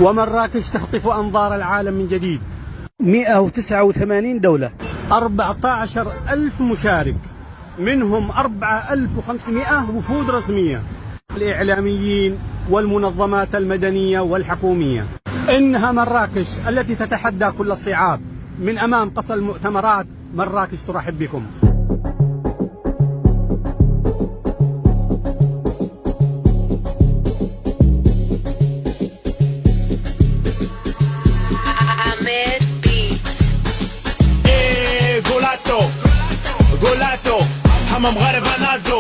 ومراكش تخطف أنظار العالم من جديد. 189 دولة، 14,000 مشارك، منهم 4,500 وفود رسمية، الإعلاميين والمنظمات المدنية والحكومية. إنها مراكش التي تتحدى كل الصعاب. من أمام قصر المؤتمرات مراكش ترحب بكم. جولاتو حمام غارب نادو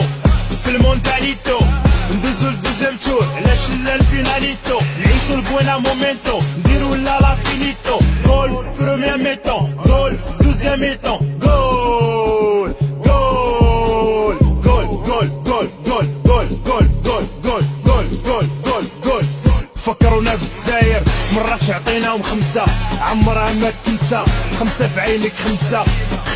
في المونتاليتو ندوزو لدوزيام تور على شلة الفيناليتو نعيشو البوينا مومنتو نديرو لا فينيتو جول بروميير ميتون جول دوزيام ميتون جول جول جول جول جول جول جول جول جول جول جول جول جول جول فكرونا في الجزائر مراكش عطيناهم 5 عمرها ما تنسى 5 في عينك 5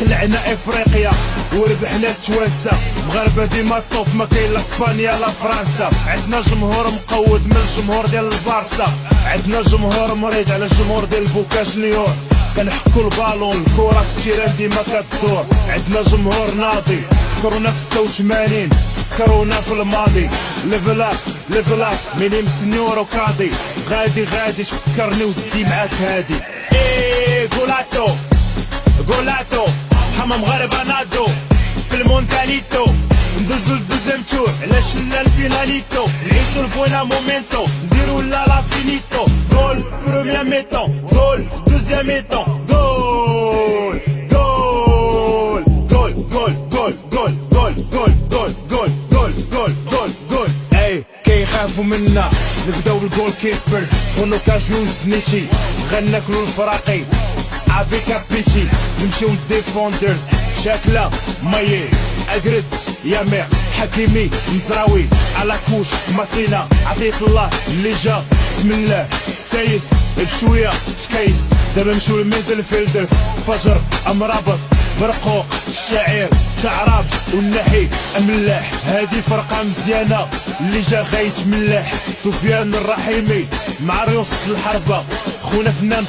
خلعنا افريقيا وربحنا التوانسه مغاربه ديما طوب ما كاين لا اسبانيا لا فرنسا عندنا جمهور مقود من الجمهور ديال البارسا عندنا جمهور مريض على الجمهور ديال بوكا جونيور كنحكوا البالون الكره في التيران ديما كدور عندنا جمهور ناضي فكرونا في 86 فكرونا في الماضي ليفل اب ليفل اب مينيم سنيور وكاضي غادي غادي تفكرني ودي معاك هادي جولاتو جولاتو حمام غارب نادو في المونتاليتو ندوزو لدوزيام تور على شلة الفيناليتو نعيشو البوينا مومنتو نديرو لا فينيتو جول بروميير ميتون جول دوزيام ميتون جول جول جول جول جول جول جول جول جول جول جول جول جول جول اي كيخافو منا نبداو بالجول كيبرز ونوكاجيو زنيتي غناكلو الفراقي افيك ابيتي نمشيو للديفوندرز شاكله مايي اقرد يامير حكيمي مزراوي على كوش ماسينا عطيت الله اللي جا بسم الله سايس بشويه تكيس دابا نمشيو للميدل فيلدرز فجر امرابط برقوق الشاعر تعراب والنحي املاح هادي فرقه مزيانه اللي جا غايتملاح سفيان الرحيمي مع ريوسة الحربه خونا فنان